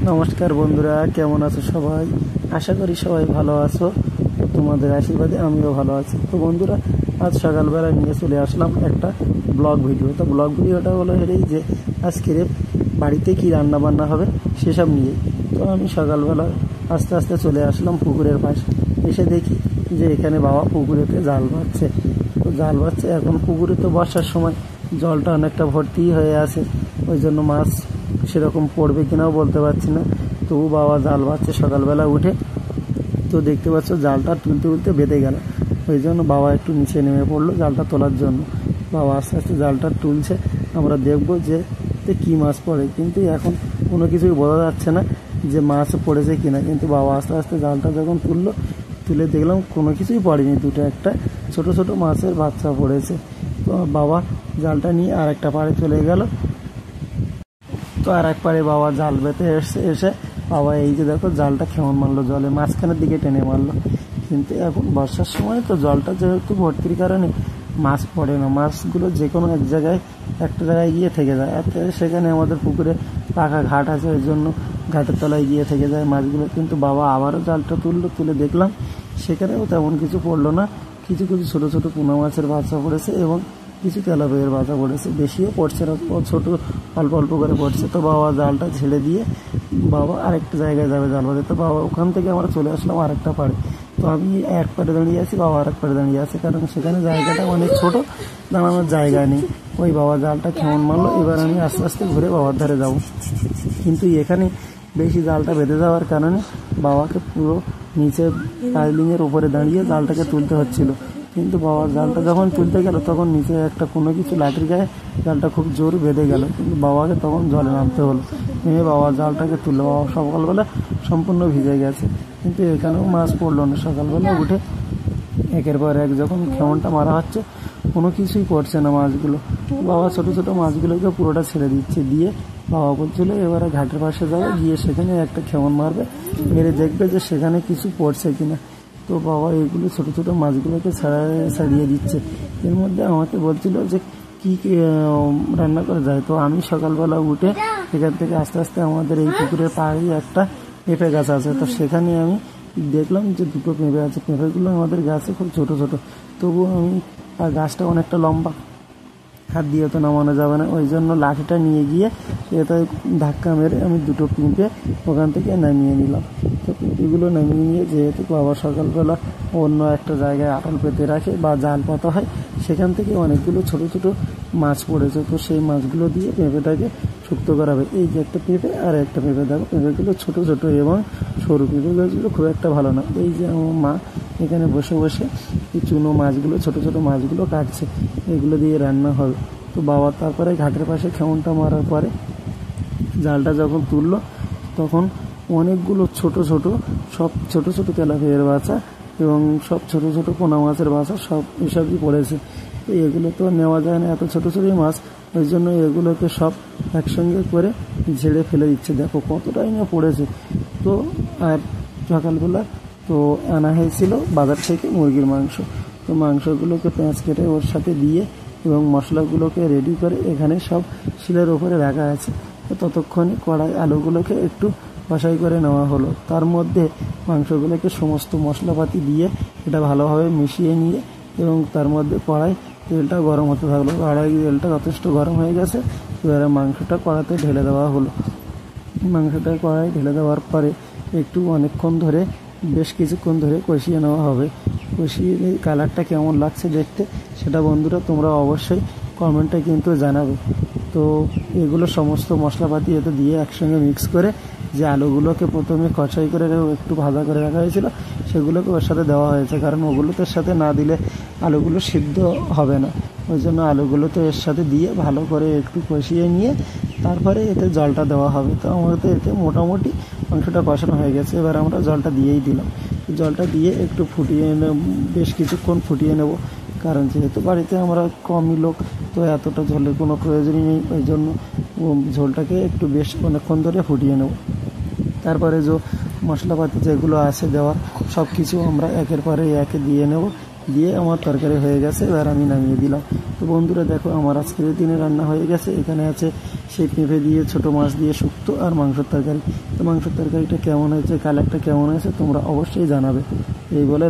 নমস্কার বন্ধুরা, কেমন আছো সবাই? আশা করি সবাই ভালো আছো। তোমাদের আশীর্বাদে আমিও ভালো আছি। তো বন্ধুরা, আজ সকালবেলা নিয়ে চলে আসলাম একটা ব্লগ ভিডিও। তো ব্লগ ভিডিওটা হলো এই যে আজকে বাড়িতে কি রান্না বান্না হবে সেসব নিয়ে। তো আমি সকালবেলা আস্তে আস্তে চলে আসলাম পুকুরের পাশে। এসে দেখি যে এখানে বাবা পুকুরেতে জাল বাঁধছে। তো জাল বাঁধছে, এখন পুকুরে তো বর্ষার সময় জলটা অনেকটা ভর্তি হয়ে আছে, ওই জন্য মাছ সেরকম পড়বে কিনাও বলতে পারছি না। তবু বাবা জাল বাঁধছে সকালবেলা উঠে। তো দেখতে পাচ্ছ জালটা তুলতে তুলতে বেঁধে গেল, ওই জন্য বাবা একটু নিচে নেমে পড়লো জালটা তোলার জন্য। বাবা আস্তে আস্তে জালটা তুলছে, আমরা দেখবো যে কী মাছ পড়ে। কিন্তু এখন কোনো কিছুই বোঝা যাচ্ছে না যে মাছ পড়েছে কিনা। কিন্তু বাবা আস্তে আস্তে জালটা যখন তুলে দেখলাম কোনো কিছুই পড়েনি, দুটো একটা ছোট ছোট মাছের বাচ্চা পড়েছে। তো বাবা জালটা নিয়ে আর একটা পাড়ে চলে গেল। তো আর এক পাড়ে বাবা জাল বেঁধে এসে বাবা এই যে দেখো জালটা কেমন মারলো, জলে মাঝখানের দিকে টেনে মারলো। কিন্তু এখন বর্ষার সময় তো জলটা যেহেতু ভর্তির কারণে মাছ পড়ে না, মাছগুলো যে কোনো একটা জায়গায় গিয়ে থেকে যায়। আর সেখানে আমাদের পুকুরে পাকা ঘাট আছে, ওই জন্য ঘাটের তলায় গিয়ে থেকে যায় মাছগুলো। কিন্তু বাবা আবারও জালটা তুলে দেখলাম সেখানেও তেমন কিছু পড়লো না। কিছু কিছু ছোটো ছোটো পোনা মাছের বাচ্চা পড়েছে এবং কিছু তেলাপিয়ার বাচ্চা পড়েছে, বেশিও পড়ছে না, ছোটো অল্প অল্প করে পড়ছে। তো বাবা জালটা ছেড়ে দিয়ে বাবা আরেকটা জায়গায় যাবে জাল বাঁধে। তো বাবা ওখান থেকে আমরা চলে আসলাম আরেকটা পাড়ে। তো আমি এক পাড়ে দাঁড়িয়ে আছি, বাবা আরেক পাড়ে দাঁড়িয়ে আছে, কারণ সেখানে জায়গাটা অনেক ছোটো, দাঁড়ানোর জায়গা নেই। ওই বাবা জালটা কেমন মারলো, এবার আমি আস্তে আস্তে ঘুরে বাবার ধারে যাব। কিন্তু এখানে বেশি জালটা বেঁধে যাওয়ার কারণে বাবাকে পুরো নিচে পাইলিংয়ের উপরে দাঁড়িয়ে জালটাকে তুলতে হচ্ছিল। কিন্তু বাবার জালটা যখন তুলতে গেল তখন নিচে একটা কোনো কিছু লাঠির গায়ে জালটা খুব জোর বেঁধে গেল। কিন্তু বাবাকে তখন জলে নামতে হলো, নেমে বাবা জালটাকে তুললো। বাবা সকালবেলা সম্পূর্ণ ভিজে গেছে, কিন্তু এখানেও মাছ পড়লো না। সকালবেলা উঠে একের পর এক যখন খেমনটা মারা হচ্ছে, কোনো কিছুই পড়ছে না মাছগুলো। বাবা ছোটো ছোটো মাছগুলোকে পুরোটা ছেড়ে দিচ্ছে, দিয়ে বাবা বলছিল এবারে ঘাটের পাশে যাবে, গিয়ে সেখানে একটা খেমন মারবে, মেরে দেখবে যে সেখানে কিছু পড়ছে কিনা। তো বাবা এইগুলো ছোটো ছোটো মাছগুলোকে ছাড়িয়ে দিচ্ছে। এর মধ্যে আমাকে বলছিল যে কী রান্না করা যায়। তো আমি সকালবেলা উঠে এখান থেকে আস্তে আস্তে আমাদের এই পুকুরের পাড়েই একটা পেঁপে গাছ আছে, তো সেখানে আমি দেখলাম যে দুটো পেঁপে আছে। পেঁপেগুলো আমাদের গাছে খুব ছোটো ছোটো, তবুও আমি আর গাছটা অনেকটা লম্বা, হাত দিয়ে তো নামানো যাবে না, ওই জন্য লাঠিটা নিয়ে গিয়ে এটা ধাক্কা মেরে আমি দুটো পেঁপে ওখান থেকে নামিয়ে নিলাম। তো পেঁপেগুলো নামিয়ে নিয়ে, যেহেতু বাবা সকালবেলা অন্য একটা জায়গায় আটল পেতে রাখে বা জাল পাতা হয়, সেখান থেকে অনেকগুলো ছোটো ছোটো মাছ পড়েছে। তো সেই মাছগুলো দিয়ে পেঁপেটাকে শুক্তো করাবে। এই যে একটা পেঁপে আর একটা পেঁপে, দেখো পেঁপেগুলো ছোটো ছোটো এবং সরু, পেঁপে গাছগুলো খুব একটা ভালো না। এই যে আমার মা এখানে বসে বসে এই চুনো মাছগুলো ছোটো ছোটো মাছগুলো কাটছে, এগুলো দিয়ে রান্না হবে। তো বাবা তারপরে ঘাটের পাশে খেমনটা মারার পরে জালটা যখন তুললো, তখন অনেকগুলো ছোটো ছোটো তেলাপিয়ার বাচ্চা এবং সব ছোটো ছোটো পোনা মাছের বাচ্চা সব এসবই পড়েছে। তো এগুলো তো নেওয়া যায় না, এত ছোটো ছোটোই মাছ, ওই জন্য এগুলোকে সব একসঙ্গে করে ঝেড়ে ফেলে দিচ্ছে। দেখো কতটাই না পড়েছে। তো আর সকালবেলা তো আনা হয়েছিল বাজার থেকে মুরগির মাংস। তো মাংসগুলোকে পেঁয়াজ কেটে ওর সাথে দিয়ে এবং মশলাগুলোকে রেডি করে এখানে সব শিলের ওপরে রাখা আছে। তো ততক্ষণে কড়াই আলুগুলোকে একটু কষাই করে নেওয়া হলো। তার মধ্যে মাংসগুলোকে সমস্ত মশলাপাতি দিয়ে এটা ভালোভাবে মিশিয়ে নিয়ে এবং তার মধ্যে তেলটা গরম হতে থাকলো। তেলটা যথেষ্ট গরম হয়ে গেছে, এবারে মাংসটা কড়াতে ঢেলে দেওয়া হলো। মাংসটা কড়াই ঢেলে দেওয়ার পরে একটু অনেকক্ষণ ধরে, বেশ কিছুক্ষণ ধরে কষিয়ে নেওয়া হবে। কষিয়ে কালারটা কেমন লাগছে দেখতে, সেটা বন্ধুরা তোমরা অবশ্যই কমেন্টে কিন্তু জানাবে। তো এগুলো সমস্ত মশলাপাতি এতে দিয়ে একসঙ্গে মিক্স করে যে আলুগুলোকে প্রথমে কষাই করে একটু ভাজা করে রাখা হয়েছিল, সেগুলোকে ওর সাথে দেওয়া হয়েছে, কারণ ওগুলোতে সাথে না দিলে আলুগুলো সিদ্ধ হবে না। ওই জন্য আলুগুলো তো এর সাথে দিয়ে ভালো করে একটু কষিয়ে নিয়ে তারপরে এতে জলটা দেওয়া হবে। তো আমাদের এতে মোটামুটি মাংসটা কষানো হয়ে গেছে, এবার আমরা জলটা দিয়েই দিলাম। জলটা দিয়ে একটু বেশ কিছুক্ষণ ফুটিয়ে নেব, কারণ যেহেতু বাড়িতে আমরা কমই লোক, তো এতটা ঝোলের কোনো প্রয়োজনই নেই। ওই জন্য ঝোলটাকে একটু বেশ অনেকক্ষণ ধরে ফুটিয়ে নেব। তারপরে যে মশলাপাতি যেগুলো আছে দেওয়ার, সব কিছু আমরা একের পরে একে দিয়ে নেব দিয়ে আমার তরকারি হয়ে গেছে, এবার আমি নামিয়ে দিলাম। তো বন্ধুরা দেখো আমার আজকের দিনে রান্না হয়ে গেছে। এখানে আছে সেই পেঁপে দিয়ে, ছোটো মাছ দিয়ে শুক্তো আর মাংসের তরকারি। তো মাংসের তরকারিটা কেমন হয়েছে, কালারটা কেমন হয়েছে তোমরা অবশ্যই জানাবে। এই বলে